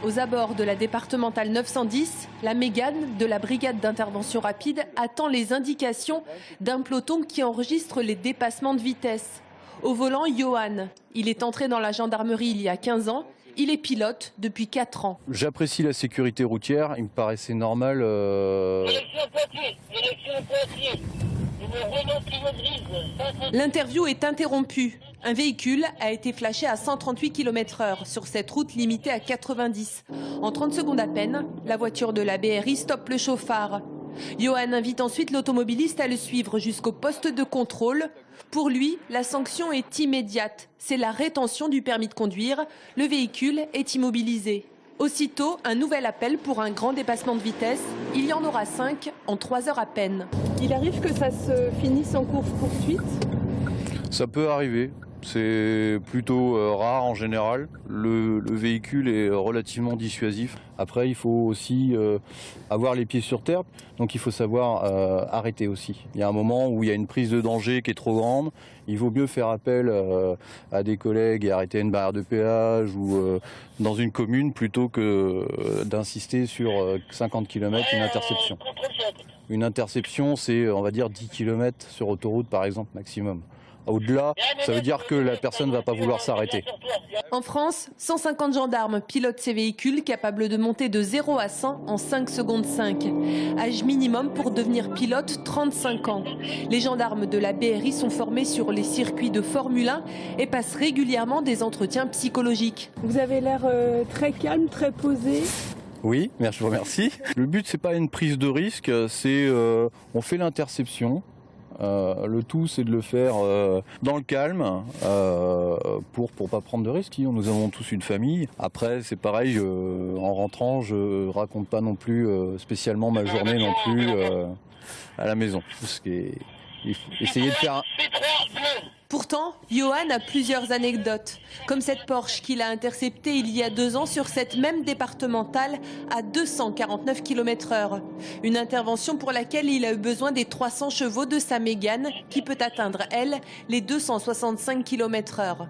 Aux abords de la départementale 910, la Mégane de la brigade d'intervention rapide attend les indications d'un peloton qui enregistre les dépassements de vitesse. Au volant, Johan. Il est entré dans la gendarmerie il y a 15 ans. Il est pilote depuis 4 ans. J'apprécie la sécurité routière. Il me paraissait normal. L'interview est interrompue. Un véhicule a été flashé à 138 km/h sur cette route limitée à 90. En 30 secondes à peine, la voiture de la BRI stoppe le chauffard. Johan invite ensuite l'automobiliste à le suivre jusqu'au poste de contrôle. Pour lui, la sanction est immédiate. C'est la rétention du permis de conduire. Le véhicule est immobilisé. Aussitôt, un nouvel appel pour un grand dépassement de vitesse. Il y en aura 5 en 3 heures à peine. Il arrive que ça se finisse en course-poursuite ? Ça peut arriver. C'est plutôt rare en général. Le véhicule est relativement dissuasif. Après, il faut aussi avoir les pieds sur terre. Donc il faut savoir arrêter aussi. Il y a un moment où il y a une prise de danger qui est trop grande. Il vaut mieux faire appel à des collègues et arrêter une barrière de péage ou dans une commune plutôt que d'insister sur 50 km une interception. Une interception, c'est on va dire 10 km sur autoroute par exemple maximum. Au-delà, ça veut dire que la personne ne va pas vouloir s'arrêter. En France, 150 gendarmes pilotent ces véhicules capables de monter de 0 à 100 en 5 secondes 5. Âge minimum pour devenir pilote, 35 ans. Les gendarmes de la BRI sont formés sur les circuits de Formule 1 et passent régulièrement des entretiens psychologiques. Vous avez l'air très calme, très posé. Oui, je vous remercie. Le but, c'est pas une prise de risque, c'est on fait l'interception. Le tout, c'est de le faire dans le calme pour pas prendre de risques. Nous avons tous une famille. Après, c'est pareil, en rentrant, je raconte pas non plus spécialement ma journée non plus à la maison. Parce qu'il faut essayer de faire Pourtant, Johan a plusieurs anecdotes, comme cette Porsche qu'il a interceptée il y a 2 ans sur cette même départementale à 249 km/h. Une intervention pour laquelle il a eu besoin des 300 chevaux de sa Mégane qui peut atteindre, elle, les 265 km/h.